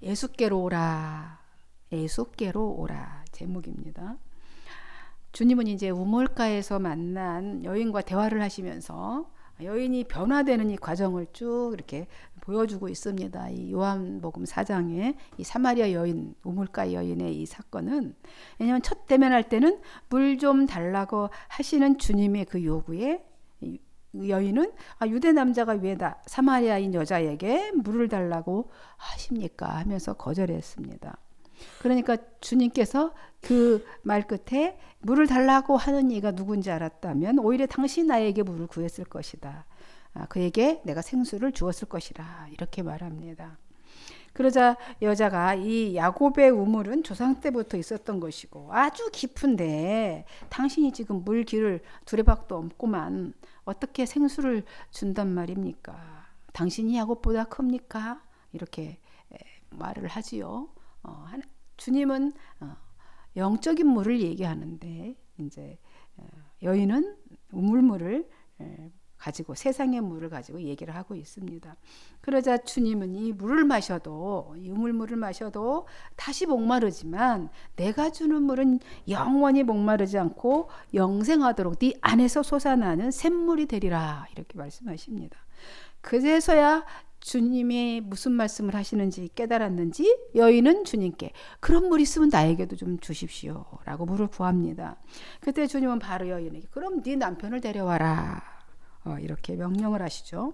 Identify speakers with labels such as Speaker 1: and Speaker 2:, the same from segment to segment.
Speaker 1: 예수께로 오라. 예수께로 오라. 제목입니다. 주님은 이제 우물가에서 만난 여인과 대화를 하시면서 여인이 변화되는 이 과정을 쭉 이렇게 보여주고 있습니다. 이 요한복음 4장에 이 사마리아 여인, 우물가 여인의 이 사건은, 왜냐하면 첫 대면할 때는 물 좀 달라고 하시는 주님의 그 요구에 여인은 유대 남자가 왜 사마리아인 여자에게 물을 달라고 하십니까 하면서 거절했습니다. 그러니까 주님께서 그 말 끝에 물을 달라고 하는 이가 누군지 알았다면 오히려 당신 나에게 물을 구했을 것이다. 그에게 내가 생수를 주었을 것이라 이렇게 말합니다. 그러자 여자가 이 야곱의 우물은 조상 때부터 있었던 것이고 아주 깊은데 당신이 지금 물 길을 두레박도 없구만 어떻게 생수를 준단 말입니까? 당신이 야곱보다 큽니까? 이렇게 말을 하지요. 주님은 영적인 물을 얘기하는데 이제 여인은 우물물을 가지고 세상의 물을 가지고 얘기를 하고 있습니다. 그러자 주님은 이 물을 마셔도 이 우물물을 마셔도 다시 목마르지만 내가 주는 물은 영원히 목마르지 않고 영생하도록 네 안에서 솟아나는 샘물이 되리라 이렇게 말씀하십니다. 그제서야 주님이 무슨 말씀을 하시는지 깨달았는지 여인은 주님께 그런 물 있으면 나에게도 좀 주십시오 라고 물을 구합니다. 그때 주님은 바로 여인에게 그럼 네 남편을 데려와라 이렇게 명령을 하시죠.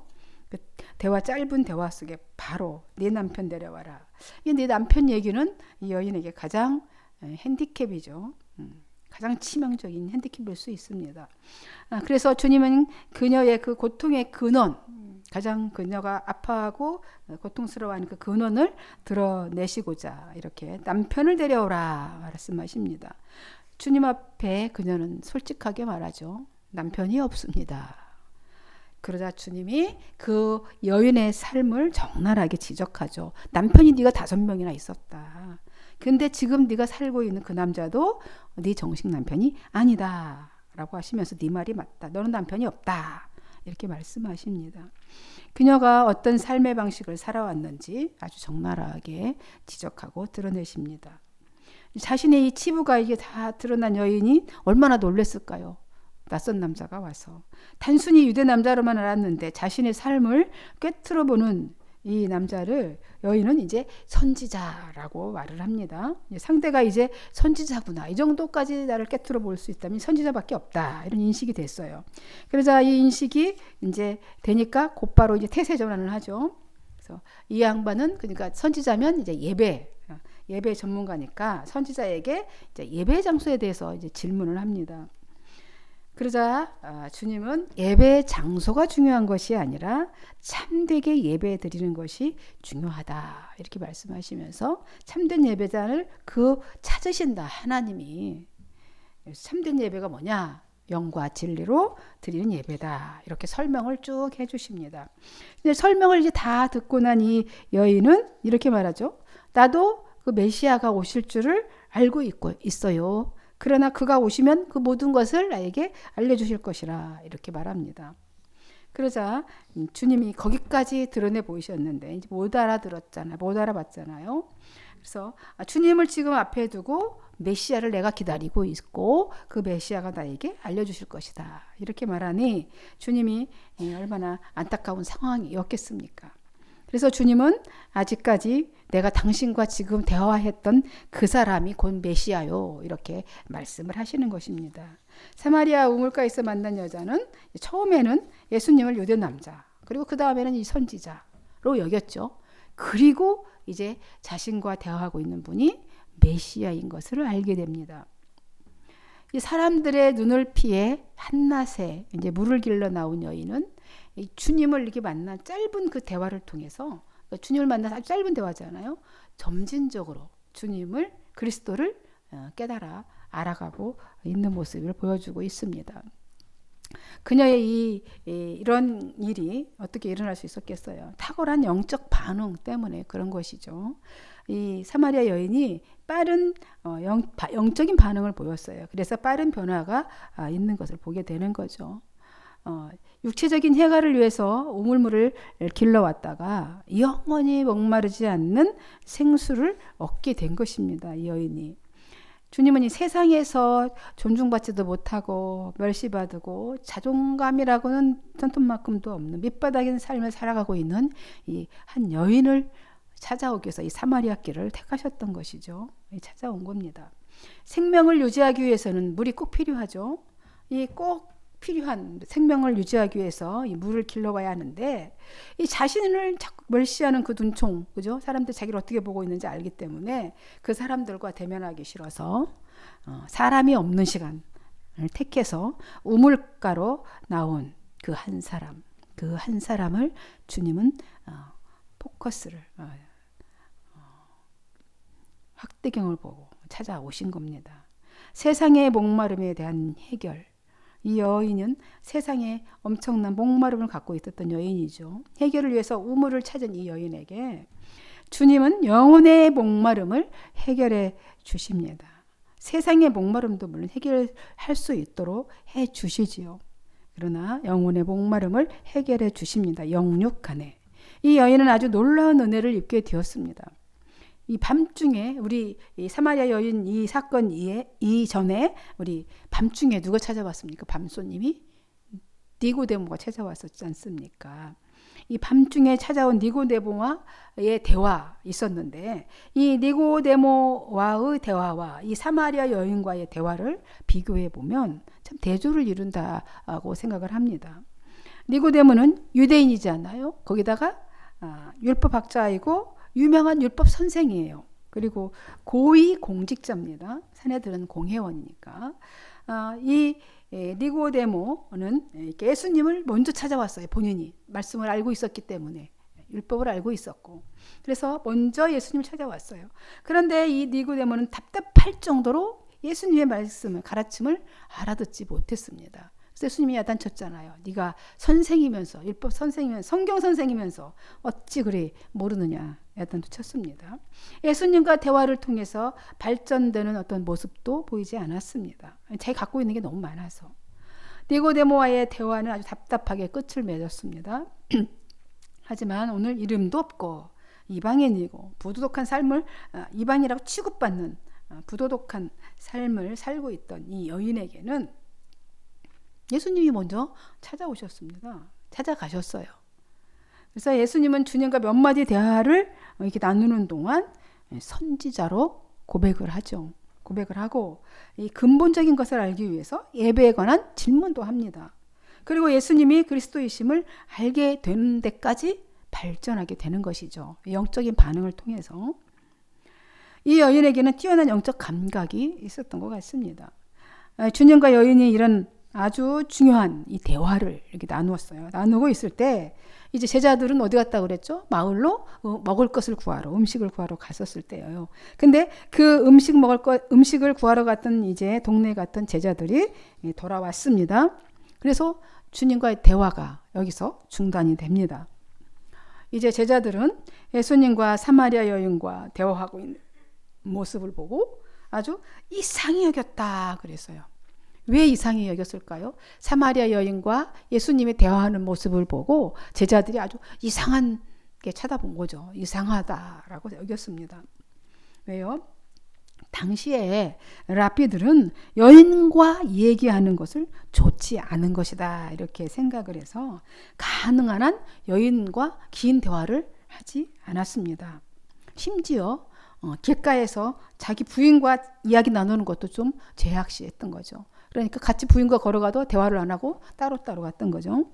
Speaker 1: 그 짧은 대화 속에 바로 네 남편 데려와라. 이 네 남편 얘기는 이 여인에게 가장 핸디캡이죠. 가장 치명적인 핸디캡일 수 있습니다. 그래서 주님은 그녀의 그 고통의 근원, 가장 그녀가 아파하고 고통스러워하는 그 근원을 드러내시고자 이렇게 남편을 데려오라 말씀하십니다. 주님 앞에 그녀는 솔직하게 말하죠. 남편이 없습니다. 그러자 주님이 그 여인의 삶을 적나라하게 지적하죠. 남편이 네가 5명이나 있었다. 근데 지금 네가 살고 있는 그 남자도 네 정식 남편이 아니다 라고 하시면서 네 말이 맞다. 너는 남편이 없다. 이렇게 말씀하십니다. 그녀가 어떤 삶의 방식을 살아왔는지 아주 적나라하게 지적하고 드러내십니다. 자신의 이 치부가 이게 다 드러난 여인이 얼마나 놀랐을까요? 낯선 남자가 와서 단순히 유대 남자로만 알았는데 자신의 삶을 꿰뚫어보는 이 남자를 여인은 이제 선지자라고 말을 합니다. 상대가 이제 선지자구나. 이 정도까지 나를 꿰뚫어 볼 수 있다면 선지자밖에 없다. 이런 인식이 됐어요. 그러자 이 인식이 이제 되니까 곧바로 이제 태세 전환을 하죠. 그래서 이 양반은 그러니까 선지자면 이제 예배 전문가니까 선지자에게 이제 예배 장소에 대해서 이제 질문을 합니다. 그러자 주님은 예배 장소가 중요한 것이 아니라 참되게 예배 드리는 것이 중요하다 이렇게 말씀하시면서 참된 예배자를 찾으신다 하나님이. 참된 예배가 뭐냐? 영과 진리로 드리는 예배다 이렇게 설명을 쭉 해주십니다. 근데 설명을 이제 다 듣고 난 이 여인은 이렇게 말하죠. 나도 그 메시아가 오실 줄을 알고 있어요. 그러나 그가 오시면 그 모든 것을 나에게 알려주실 것이라 이렇게 말합니다. 그러자 주님이 거기까지 드러내 보이셨는데 이제 못 알아봤잖아요. 그래서 주님을 지금 앞에 두고 메시아를 내가 기다리고 있고 그 메시아가 나에게 알려주실 것이다 이렇게 말하니 주님이 얼마나 안타까운 상황이었겠습니까? 그래서 주님은 아직까지 내가 당신과 지금 대화했던 그 사람이 곧 메시아요 이렇게 말씀을 하시는 것입니다. 사마리아 우물가에서 만난 여자는 처음에는 예수님을 유대 남자 그리고 그 다음에는 이 선지자로 여겼죠. 그리고 이제 자신과 대화하고 있는 분이 메시아인 것을 알게 됩니다. 이 사람들의 눈을 피해 한낮에 이제 물을 길러 나온 여인은 이 주님을 이렇게 만난 짧은 그 대화를 통해서 주님을 만난 아주 짧은 대화잖아요. 점진적으로 주님을 그리스도를 깨달아 알아가고 있는 모습을 보여주고 있습니다. 그녀의 이런 일이 어떻게 일어날 수 있었겠어요? 탁월한 영적 반응 때문에 그런 것이죠. 이 사마리아 여인이 빠른 영적인 반응을 보였어요. 그래서 빠른 변화가 있는 것을 보게 되는 거죠. 육체적인 해가를 위해서 우물물을 길러왔다가 영원히 목마르지 않는 생수를 얻게 된 것입니다. 이 여인이. 주님은 이 세상에서 존중받지도 못하고 멸시받고 자존감이라고는 턴턴만큼도 없는 밑바닥인 삶을 살아가고 있는 이 한 여인을 찾아오기 위해서 이 사마리아 길을 택하셨던 것이죠. 찾아온 겁니다. 생명을 유지하기 위해서는 물이 꼭 필요하죠. 이 꼭 필요한 생명을 유지하기 위해서 이 물을 길러가야 하는데 이 자신을 자꾸 멸시하는 그 눈총, 그죠? 사람들 자기를 어떻게 보고 있는지 알기 때문에 그 사람들과 대면하기 싫어서 사람이 없는 시간을 택해서 우물가로 나온 그 한 사람, 그 한 사람을 주님은 포커스를 확대경을 보고 찾아오신 겁니다. 세상의 목마름에 대한 해결. 이 여인은 세상에 엄청난 목마름을 갖고 있었던 여인이죠. 해결을 위해서 우물을 찾은 이 여인에게 주님은 영혼의 목마름을 해결해 주십니다. 세상의 목마름도 물론 해결할 수 있도록 해 주시지요. 그러나 영혼의 목마름을 해결해 주십니다. 영육간에. 이 여인은 아주 놀라운 은혜를 입게 되었습니다. 이 밤중에 우리 이 사마리아 여인 이 사건 이전에 우리 밤중에 누가 찾아왔습니까? 밤손님이 니고데모가 찾아왔었지 않습니까? 이 밤중에 찾아온 니고데모와의 대화 있었는데 이 니고데모와의 대화와 이 사마리아 여인과의 대화를 비교해 보면 참 대조를 이룬다고 생각을 합니다. 니고데모는 유대인이지 않나요? 거기다가 율법학자이고 유명한 율법 선생이에요. 그리고 고위 공직자입니다. 사내들은 공회원이니까. 이 니고데모는 예수님을 먼저 찾아왔어요. 본인이 말씀을 알고 있었기 때문에 율법을 알고 있었고 그래서 먼저 예수님을 찾아왔어요. 그런데 이 니고데모는 답답할 정도로 예수님의 말씀을 가르침을 알아듣지 못했습니다. 예수님이 야단쳤잖아요. 네가 선생이면서 율법 선생이면서 성경 선생이면서 어찌 그리 모르느냐 야단도 쳤습니다. 예수님과 대화를 통해서 발전되는 어떤 모습도 보이지 않았습니다. 자기 갖고 있는 게 너무 많아서. 니고데모와의 대화는 아주 답답하게 끝을 맺었습니다. 하지만 오늘 이름도 없고 이방인이고 부도덕한 삶을 이방이라고 취급받는 부도덕한 삶을 살고 있던 이 여인에게는 예수님이 먼저 찾아오셨습니다. 찾아가셨어요. 그래서 예수님은 주님과 몇 마디 대화를 이렇게 나누는 동안 선지자로 고백을 하죠. 고백을 하고 이 근본적인 것을 알기 위해서 예배에 관한 질문도 합니다. 그리고 예수님이 그리스도이심을 알게 되는 데까지 발전하게 되는 것이죠. 영적인 반응을 통해서. 이 여인에게는 뛰어난 영적 감각이 있었던 것 같습니다. 주님과 여인이 이런 아주 중요한 이 대화를 이렇게 나누었어요. 나누고 있을 때 이제 제자들은 어디 갔다 그랬죠? 마을로 먹을 것을 구하러, 음식을 구하러 갔었을 때예요. 근데 그 음식을 구하러 갔던 이제 동네에 갔던 제자들이 돌아왔습니다. 그래서 주님과의 대화가 여기서 중단이 됩니다. 이제 제자들은 예수님과 사마리아 여인과 대화하고 있는 모습을 보고 아주 이상히 여겼다 그랬어요. 왜 이상히 여겼을까요? 사마리아 여인과 예수님이 대화하는 모습을 보고 제자들이 아주 이상하게 쳐다본 거죠. 이상하다라고 여겼습니다. 왜요? 당시에 랍비들은 여인과 얘기하는 것을 좋지 않은 것이다 이렇게 생각을 해서 가능한 한 여인과 긴 대화를 하지 않았습니다. 심지어 길가에서 자기 부인과 이야기 나누는 것도 좀 제약시했던 거죠. 그러니까 같이 부인과 걸어가도 대화를 안 하고 따로따로 갔던 거죠.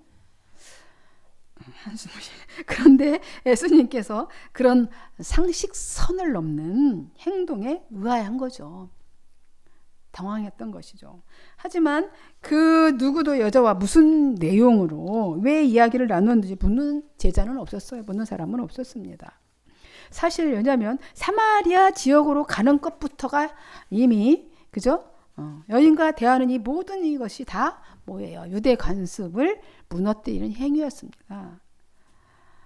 Speaker 1: 그런데 예수님께서 그런 상식선을 넘는 행동에 의아한 거죠. 당황했던 것이죠. 하지만 그 누구도 여자와 무슨 내용으로 왜 이야기를 나누었는지 묻는 제자는 없었어요. 묻는 사람은 없었습니다. 사실 왜냐하면 사마리아 지역으로 가는 것부터가 이미 그죠? 여인과 대하는 이 모든 이것이 다 뭐예요? 유대 관습을 무너뜨리는 행위였습니다.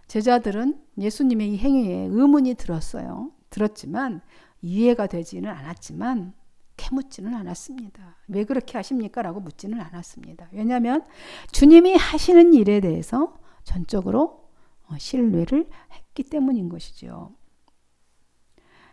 Speaker 1: 제자들은 예수님의 이 행위에 의문이 들었어요. 들었지만 이해가 되지는 않았지만 캐묻지는 않았습니다. 왜 그렇게 하십니까? 라고 묻지는 않았습니다. 왜냐하면 주님이 하시는 일에 대해서 전적으로 신뢰를 했기 때문인 것이죠.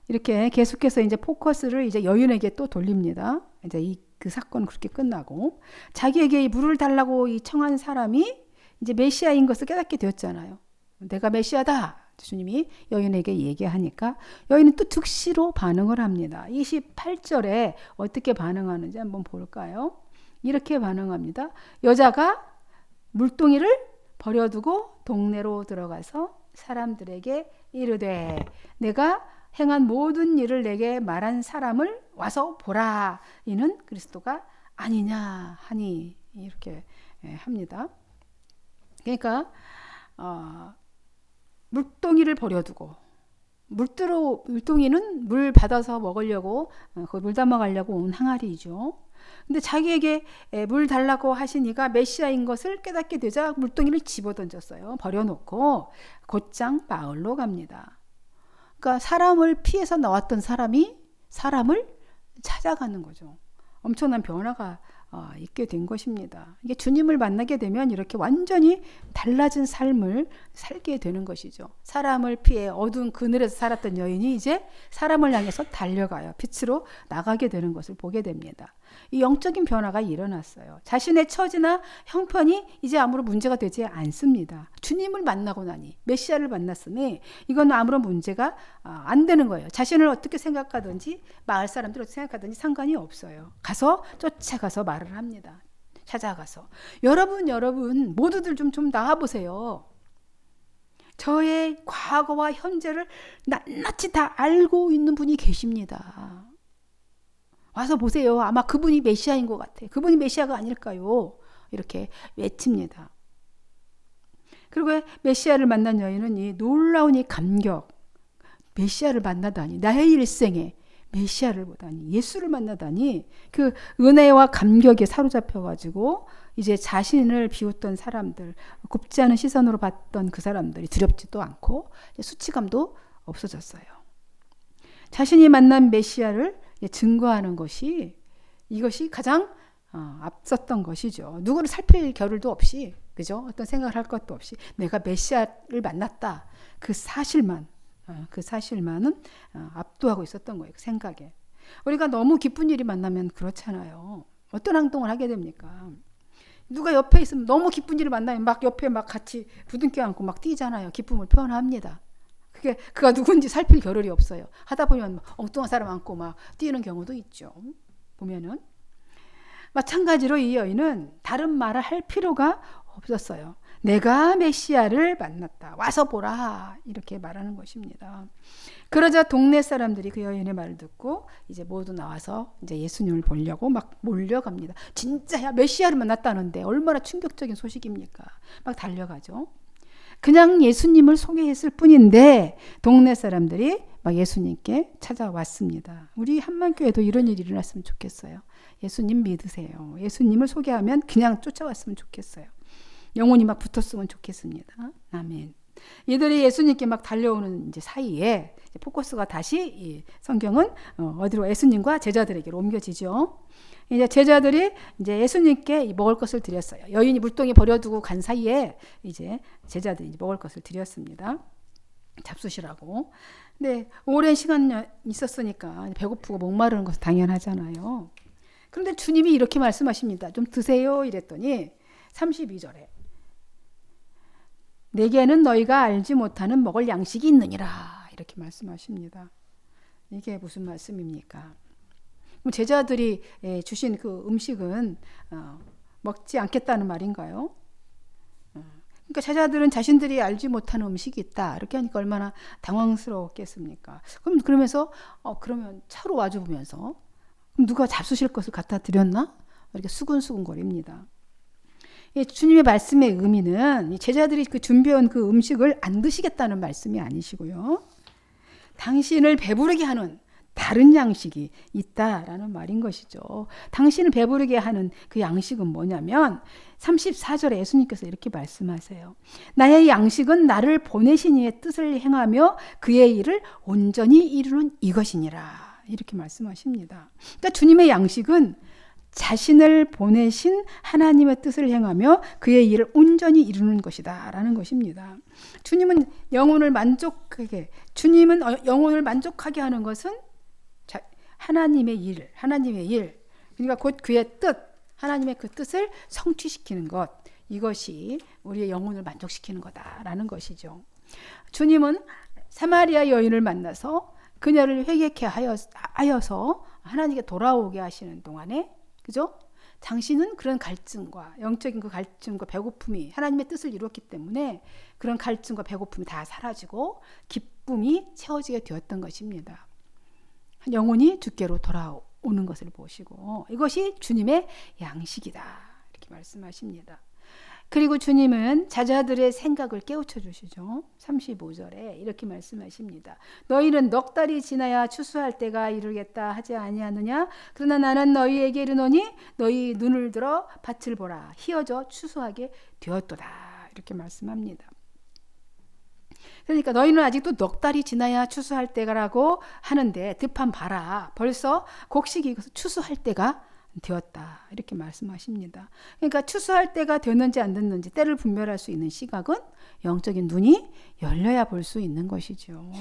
Speaker 1: 이렇게 계속해서 이제 포커스를 이제 여인에게 또 돌립니다. 이제 그 사건은 그렇게 끝나고 자기에게 이 물을 달라고 이 청한 사람이 이제 메시아인 것을 깨닫게 되었잖아요. 내가 메시아다. 주님이 여인에게 얘기하니까 여인은 또 즉시로 반응을 합니다. 28절에 어떻게 반응하는지 한번 볼까요? 이렇게 반응합니다. 여자가 물동이를 버려두고 동네로 들어가서 사람들에게 이르되 내가 행한 모든 일을 내게 말한 사람을 와서 보라. 이는 그리스도가 아니냐 하니 이렇게 합니다. 그러니까 물동이를 버려두고 물동이는 물 받아서 먹으려고 물 담아 가려고 온 항아리이죠. 근데 자기에게 물 달라고 하시니까 메시아인 것을 깨닫게 되자 물동이를 집어던졌어요. 버려놓고 곧장 마을로 갑니다. 그러니까 사람을 피해서 나왔던 사람이 사람을 찾아가는 거죠. 엄청난 변화가 있게 된 것입니다. 이게 주님을 만나게 되면 이렇게 완전히 달라진 삶을 살게 되는 것이죠. 사람을 피해 어두운 그늘에서 살았던 여인이 이제 사람을 향해서 달려가요. 빛으로 나가게 되는 것을 보게 됩니다. 이 영적인 변화가 일어났어요. 자신의 처지나 형편이 이제 아무런 문제가 되지 않습니다. 주님을 만나고 나니 메시아를 만났으니 이건 아무런 문제가 안 되는 거예요. 자신을 어떻게 생각하든지 마을 사람들이 어떻게 생각하든지 상관이 없어요. 가서 쫓아가서 말을 합니다. 찾아가서 여러분 모두들 좀 나와보세요. 저의 과거와 현재를 낱낱이 다 알고 있는 분이 계십니다. 와서 보세요. 아마 그분이 메시아인 것 같아. 그분이 메시아가 아닐까요? 이렇게 외칩니다. 그리고 메시아를 만난 여인은 이 놀라운 이 감격, 메시아를 만나다니, 나의 일생에 메시아를 보다니, 예수를 만나다니 그 은혜와 감격에 사로잡혀가지고 이제 자신을 비웃던 사람들, 곱지 않은 시선으로 봤던 그 사람들이 두렵지도 않고 수치감도 없어졌어요. 자신이 만난 메시아를 증거하는 것이 이것이 가장 앞섰던 것이죠. 누구를 살필 겨를도 없이, 그죠? 어떤 생각을 할 것도 없이 내가 메시아를 만났다. 그 사실만은 압도하고 있었던 거예요. 그 생각에. 우리가 너무 기쁜 일이 만나면 그렇잖아요. 어떤 행동을 하게 됩니까? 누가 옆에 있으면 너무 기쁜 일을 만나면 막 옆에 막 같이 부둥켜 안고 막 뛰잖아요. 기쁨을 표현합니다. 그가 누군지 살필 겨를이 없어요. 하다 보면 엉뚱한 사람 안고 막 뛰는 경우도 있죠. 보면은 마찬가지로 이 여인은 다른 말을 할 필요가 없었어요. 내가 메시아를 만났다. 와서 보라. 이렇게 말하는 것입니다. 그러자 동네 사람들이 그 여인의 말을 듣고 이제 모두 나와서 이제 예수님을 보려고 막 몰려갑니다. 진짜야 메시아를 만났다는데 얼마나 충격적인 소식입니까? 막 달려가죠. 그냥 예수님을 소개했을 뿐인데 동네 사람들이 막 예수님께 찾아왔습니다. 우리 한만교회도 이런 일이 일어났으면 좋겠어요. 예수님 믿으세요. 예수님을 소개하면 그냥 쫓아왔으면 좋겠어요. 영혼이 막 붙었으면 좋겠습니다. 아멘. 이들이 예수님께 막 달려오는 이제 사이에 이제 포커스가 다시 이 성경은 어디로 예수님과 제자들에게로 옮겨지죠. 이제 제자들이 이제 예수님께 먹을 것을 드렸어요. 여인이 물동에 버려두고 간 사이에 이제 제자들이 먹을 것을 드렸습니다. 잡수시라고. 근데 오랜 시간 있었으니까 배고프고 목마르는 것은 당연하잖아요. 그런데 주님이 이렇게 말씀하십니다. 좀 드세요 이랬더니 32절에 내게는 너희가 알지 못하는 먹을 양식이 있느니라 이렇게 말씀하십니다. 이게 무슨 말씀입니까? 제자들이 주신 그 음식은 먹지 않겠다는 말인가요? 그러니까 제자들은 자신들이 알지 못하는 음식이 있다 이렇게 하니까 얼마나 당황스러웠겠습니까? 그러면서 그러면 차로 와줘 보면서 그럼 누가 잡수실 것을 갖다 드렸나? 이렇게 수근수근거립니다. 주님의 말씀의 의미는 제자들이 그 준비한 그 음식을 안 드시겠다는 말씀이 아니시고요. 당신을 배부르게 하는 다른 양식이 있다라는 말인 것이죠. 당신을 배부르게 하는 그 양식은 뭐냐면 34절에 예수님께서 이렇게 말씀하세요. 나의 양식은 나를 보내신 이의 뜻을 행하며 그의 일을 온전히 이루는 이것이니라. 이렇게 말씀하십니다. 그러니까 주님의 양식은 자신을 보내신 하나님의 뜻을 행하며 그의 일을 온전히 이루는 것이다 라는 것입니다. 주님은 영혼을 만족하게 하는 것은 하나님의 일, 그러니까 곧 그의 뜻, 하나님의 그 뜻을 성취시키는 것, 이것이 우리의 영혼을 만족시키는 거다라는 것이죠. 주님은 사마리아 여인을 만나서 그녀를 회개케 하여서 하나님께 돌아오게 하시는 동안에, 그죠? 당신은 그런 갈증과 영적인 그 갈증과 배고픔이 하나님의 뜻을 이루었기 때문에 그런 갈증과 배고픔이 다 사라지고 기쁨이 채워지게 되었던 것입니다. 영혼이 주께로 돌아오는 것을 보시고 이것이 주님의 양식이다 이렇게 말씀하십니다. 그리고 주님은 제자들의 생각을 깨우쳐 주시죠. 35절에 이렇게 말씀하십니다. 너희는 넉 달이 지나야 추수할 때가 이르겠다 하지 아니하느냐? 그러나 나는 너희에게 이르노니 너희 눈을 들어 밭을 보라. 희어져 추수하게 되었도다. 이렇게 말씀합니다. 그러니까 너희는 아직도 넉 달이 지나야 추수할 때라고 하는데 득판 봐라. 벌써 곡식이 익어서 추수할 때가 되었다 이렇게 말씀하십니다. 그러니까 추수할 때가 됐는지 안 됐는지 때를 분별할 수 있는 시각은 영적인 눈이 열려야 볼 수 있는 것이죠.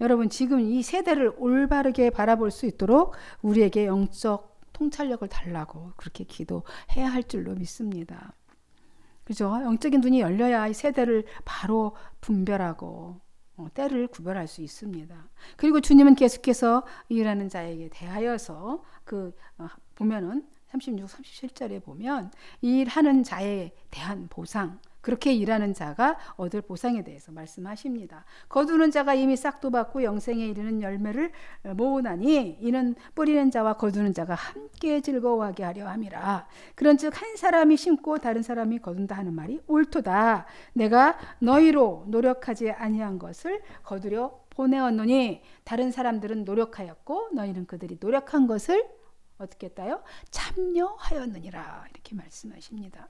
Speaker 1: 여러분 지금 이 세대를 올바르게 바라볼 수 있도록 우리에게 영적 통찰력을 달라고 그렇게 기도해야 할 줄로 믿습니다. 그죠? 영적인 눈이 열려야 이 세대를 바로 분별하고 때를 구별할 수 있습니다. 그리고 주님은 계속해서 일하는 자에게 대하여서 보면은 36, 37절에 보면 일하는 자에 대한 보상, 그렇게 일하는 자가 얻을 보상에 대해서 말씀하십니다. 거두는 자가 이미 싹도 받고 영생에 이르는 열매를 모으나니 이는 뿌리는 자와 거두는 자가 함께 즐거워하게 하려 함이라. 그런즉 한 사람이 심고 다른 사람이 거둔다 하는 말이 옳도다. 내가 너희로 노력하지 아니한 것을 거두려 보내었노니 다른 사람들은 노력하였고 너희는 그들이 노력한 것을 어떻게 했다요? 참여하였느니라. 이렇게 말씀하십니다.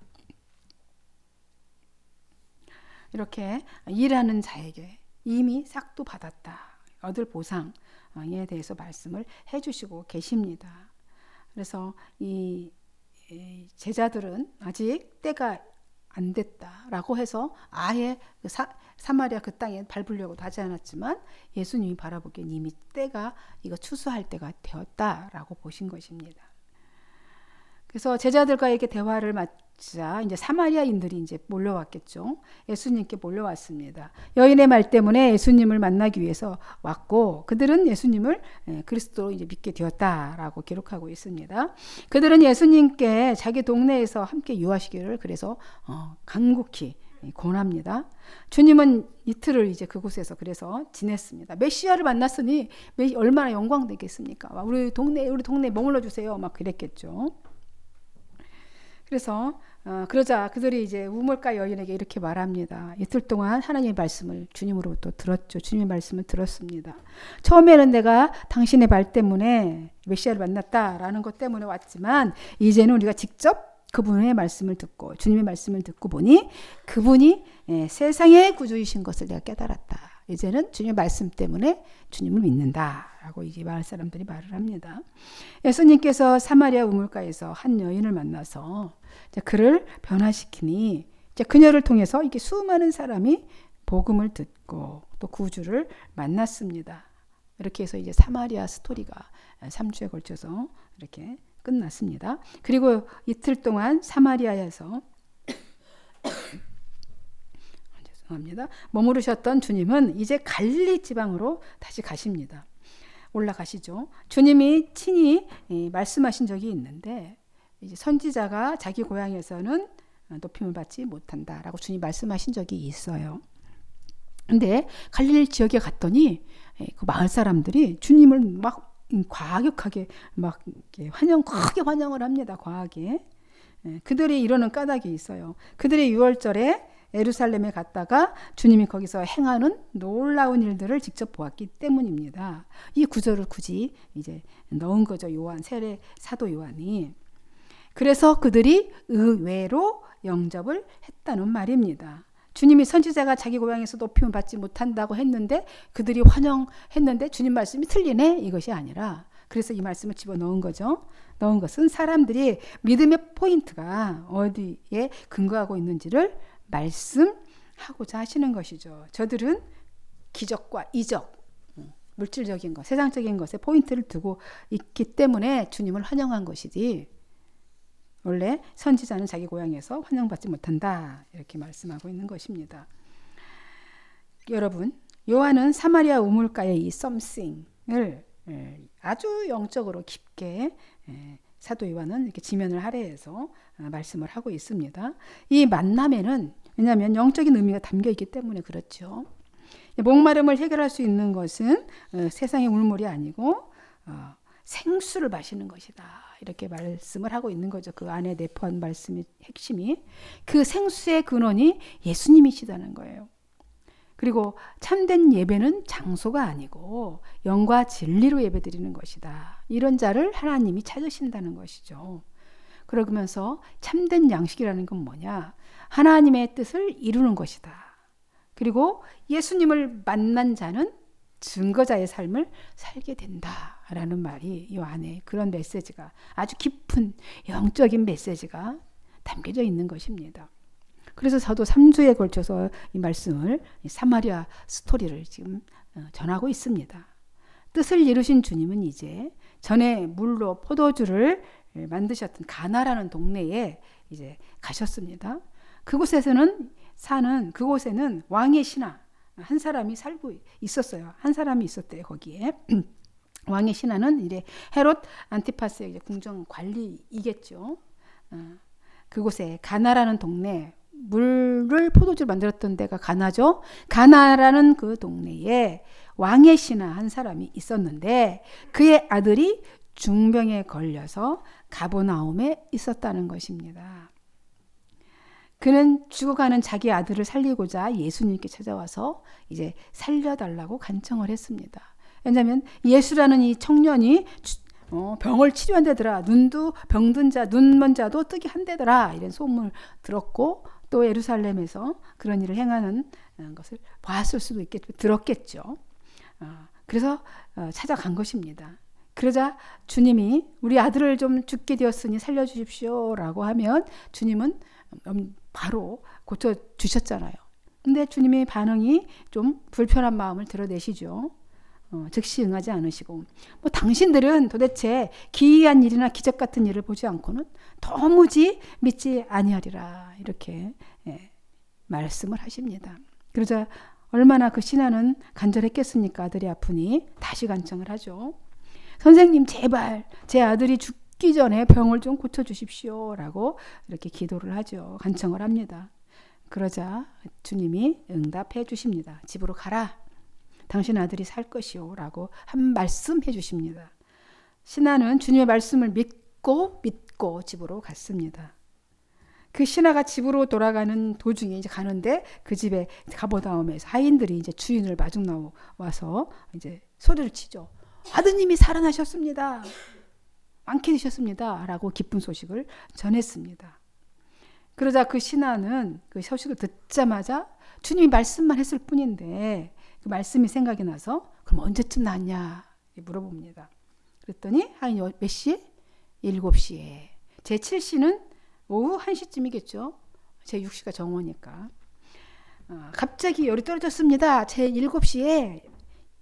Speaker 1: 이렇게 일하는 자에게 이미 싹도 받았다. 얻을 보상에 대해서 말씀을 해주시고 계십니다. 그래서 이 제자들은 아직 때가 안 됐다라고 해서 아예 사마리아 그 땅에 밟으려고도 하지 않았지만 예수님이 바라보기엔 이미 때가 이거 추수할 때가 되었다라고 보신 것입니다. 그래서 제자들과 이렇게 대화를 마치자 이제 사마리아인들이 이제 몰려왔겠죠. 예수님께 몰려왔습니다. 여인의 말 때문에 예수님을 만나기 위해서 왔고 그들은 예수님을 그리스도로 이제 믿게 되었다라고 기록하고 있습니다. 그들은 예수님께 자기 동네에서 함께 유하시기를 그래서 간곡히 권합니다. 주님은 이틀을 이제 그곳에서 그래서 지냈습니다. 메시아를 만났으니 얼마나 영광 되겠습니까? 우리 동네에 머물러 주세요. 막 그랬겠죠. 그래서 그러자 그들이 이제 우물가 여인에게 이렇게 말합니다. 이틀 동안 하나님의 말씀을 주님으로부터 들었죠. 주님의 말씀을 들었습니다. 처음에는 내가 당신의 말 때문에 메시아를 만났다라는 것 때문에 왔지만 이제는 우리가 직접 그분의 말씀을 듣고 주님의 말씀을 듣고 보니 그분이 세상의 구주이신 것을 내가 깨달았다. 이제는 주님의 말씀 때문에 주님을 믿는다라고 이제 마을 사람들이 말을 합니다. 예수님께서 사마리아 우물가에서 한 여인을 만나서 그를 변화시키니 그녀를 통해서 이렇게 수많은 사람이 복음을 듣고 또 구주를 만났습니다. 이렇게 해서 이제 사마리아 스토리가 3주에 걸쳐서 이렇게 끝났습니다. 그리고 이틀 동안 사마리아에서 머무르셨던 주님은 이제 갈릴리 지방으로 다시 가십니다. 올라가시죠. 주님이 친히 말씀하신 적이 있는데 이제 선지자가 자기 고향에서는 높임을 받지 못한다라고 주님 말씀하신 적이 있어요. 근데 갈릴리 지역에 갔더니 그 마을 사람들이 주님을 막 과격하게 막 크게 환영을 합니다. 과하게. 그들이 이러는 까닭이 있어요. 그들의 유월절에 예루살렘에 갔다가 주님이 거기서 행하는 놀라운 일들을 직접 보았기 때문입니다. 이 구절을 굳이 이제 넣은 거죠. 세례 사도 요한이. 그래서 그들이 의외로 영접을 했다는 말입니다. 주님이 선지자가 자기 고향에서 높임을 받지 못한다고 했는데 그들이 환영했는데 주님 말씀이 틀리네? 이것이 아니라 그래서 이 말씀을 집어넣은 거죠. 넣은 것은 사람들이 믿음의 포인트가 어디에 근거하고 있는지를 말씀하고자 하시는 것이죠. 저들은 기적과 이적, 물질적인 것, 세상적인 것에 포인트를 두고 있기 때문에 주님을 환영한 것이지 원래 선지자는 자기 고향에서 환영받지 못한다 이렇게 말씀하고 있는 것입니다. 여러분, 요한은 사마리아 우물가의 이 something을 아주 영적으로 깊게 사도 요한은 이렇게 지면을 할애해서 말씀을 하고 있습니다. 이 만남에는 왜냐하면 영적인 의미가 담겨 있기 때문에 그렇죠. 목마름을 해결할 수 있는 것은 세상의 울물이 아니고 생수를 마시는 것이다. 이렇게 말씀을 하고 있는 거죠. 그 안에 내포한 말씀의 핵심이. 그 생수의 근원이 예수님이시다는 거예요. 그리고 참된 예배는 장소가 아니고 영과 진리로 예배드리는 것이다. 이런 자를 하나님이 찾으신다는 것이죠. 그러면서 참된 양식이라는 건 뭐냐? 하나님의 뜻을 이루는 것이다. 그리고 예수님을 만난 자는 증거자의 삶을 살게 된다라는 말이 이 안에 그런 메시지가 아주 깊은 영적인 메시지가 담겨져 있는 것입니다. 그래서 저도 3주에 걸쳐서 이 말씀을 이 사마리아 스토리를 지금 전하고 있습니다. 뜻을 이루신 주님은 이제 전에 물로 포도주를 만드셨던 가나라는 동네에 이제 가셨습니다. 그곳에서는 그곳에는 왕의 신하 한 사람이 살고 있었어요. 한 사람이 있었대요. 거기에 왕의 신하는 이제 헤롯 안티파스의 궁정 관리이겠죠. 그곳에 가나라는 동네 물을 포도주를 만들었던 데가 가나죠. 가나라는 그 동네에 왕의 신하 한 사람이 있었는데 그의 아들이 중병에 걸려서 가버나움에 있었다는 것입니다. 그는 죽어가는 자기 아들을 살리고자 예수님께 찾아와서 이제 살려달라고 간청을 했습니다. 왜냐하면 예수라는 이 청년이 병을 치료한다더라. 눈도 병든 자, 눈먼 자도 뜨게 한다더라. 이런 소문을 들었고 또 예루살렘에서 그런 일을 행하는 것을 봤을 수도 있겠죠. 들었겠죠. 그래서 찾아간 것입니다. 그러자 주님이 우리 아들을 좀 죽게 되었으니 살려주십시오라고 하면 주님은 바로 고쳐주셨잖아요. 근데 주님의 반응이 좀 불편한 마음을 드러내시죠. 즉시 응하지 않으시고 당신들은 도대체 기이한 일이나 기적 같은 일을 보지 않고는 도무지 믿지 아니하리라 이렇게 말씀을 하십니다. 그러자 얼마나 그 신하는 간절했겠습니까? 아들이 아프니 다시 간청을 하죠. 선생님 제발 제 아들이 죽기 전에 병을 좀 고쳐주십시오 라고 이렇게 기도를 하죠. 간청을 합니다. 그러자 주님이 응답해 주십니다. 집으로 가라. 당신 아들이 살 것이오 라고 한 말씀 해주십니다. 신하는 주님의 말씀을 믿고 집으로 갔습니다. 그 신하가 집으로 돌아가는 도중에 이제 가는데 그 집에 가버나움에서 하인들이 이제 주인을 마중 나와서 이제 소리를 치죠. 아드님이 살아나셨습니다. 많게 되셨습니다. 라고 기쁜 소식을 전했습니다. 그러자 그 신하는 그 소식을 듣자마자 주님이 말씀만 했을 뿐인데 그 말씀이 생각이 나서 그럼 언제쯤 났냐 물어봅니다. 그랬더니 한 몇 시? 7시에. 제 7시는 오후 1시쯤이겠죠. 제 6시가 정오니까. 갑자기 열이 떨어졌습니다. 제 7시에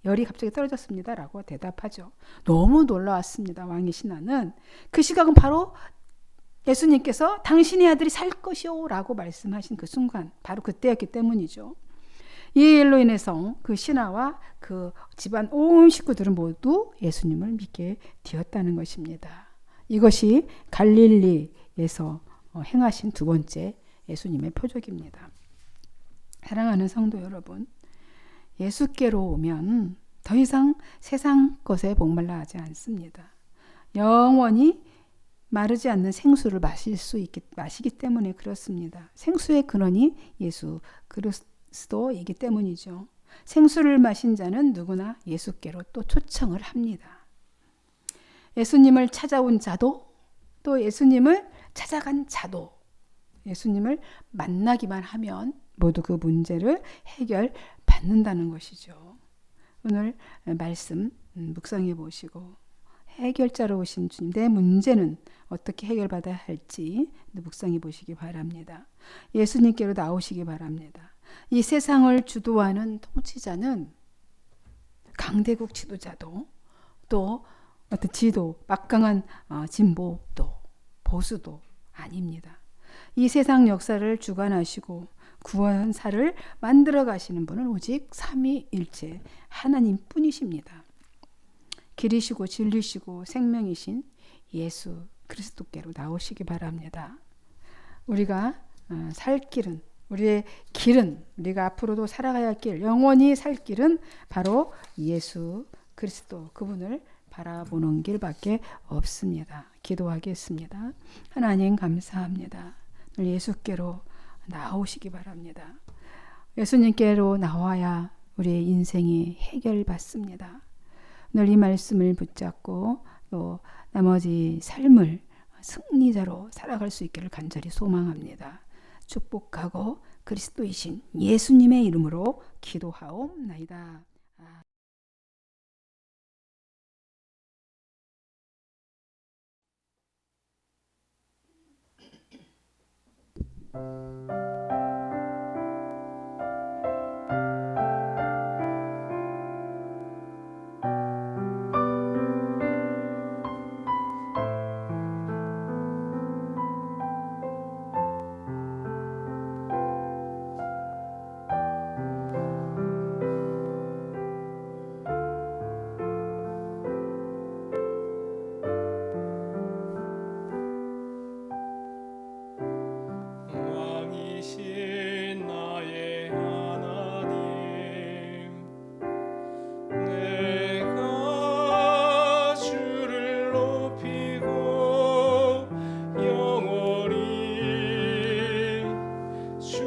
Speaker 1: 열이 갑자기 떨어졌습니다. 라고 대답하죠. 너무 놀라웠습니다. 왕의 신하는. 그 시각은 바로 예수님께서 당신의 아들이 살 것이오 라고 말씀하신 그 순간 바로 그때였기 때문이죠. 이 일로 인해서 그 신하와 그 집안 온 식구들은 모두 예수님을 믿게 되었다는 것입니다. 이것이 갈릴리에서 행하신 두 번째 예수님의 표적입니다. 사랑하는 성도 여러분, 예수께로 오면 더 이상 세상 것에 목말라 하지 않습니다. 영원히 마르지 않는 생수를 마시기 때문에 그렇습니다. 생수의 근원이 예수 그리스도이기 때문이죠. 생수를 마신 자는 누구나 예수께로 또 초청을 합니다. 예수님을 찾아온 자도 또 예수님을 찾아간 자도 예수님을 만나기만 하면 모두 그 문제를 해결받는다는 것이죠. 오늘 말씀 묵상해 보시고 해결자로 오신 주님, 내 문제는 어떻게 해결받아야 할지 묵상해 보시기 바랍니다. 예수님께로 나오시기 바랍니다. 이 세상을 주도하는 통치자는 강대국 지도자도 또 어떤 지도, 막강한 진보도 보수도 아닙니다. 이 세상 역사를 주관하시고 구원사를 만들어 가시는 분은 오직 삼위일체 하나님 뿐이십니다. 길이시고 진리시고 생명이신 예수 그리스도께로 나오시기 바랍니다. 우리가 살 길은, 우리의 길은, 우리가 앞으로도 살아가야 할 길, 영원히 살 길은 바로 예수 그리스도, 그분을 바라보는 길밖에 없습니다. 기도하겠습니다. 하나님 감사합니다. 예수께로 나오시기 바랍니다. 예수님께로 나와야 우리의 인생이 해결받습니다. 오늘 이 말씀을 붙잡고 또 나머지 삶을 승리자로 살아갈 수 있기를 간절히 소망합니다. 축복하고 그리스도이신 예수님의 이름으로 기도하옵나이다.
Speaker 2: 왕이신 나의 하나님, 내가 주를 높이고 영원히 주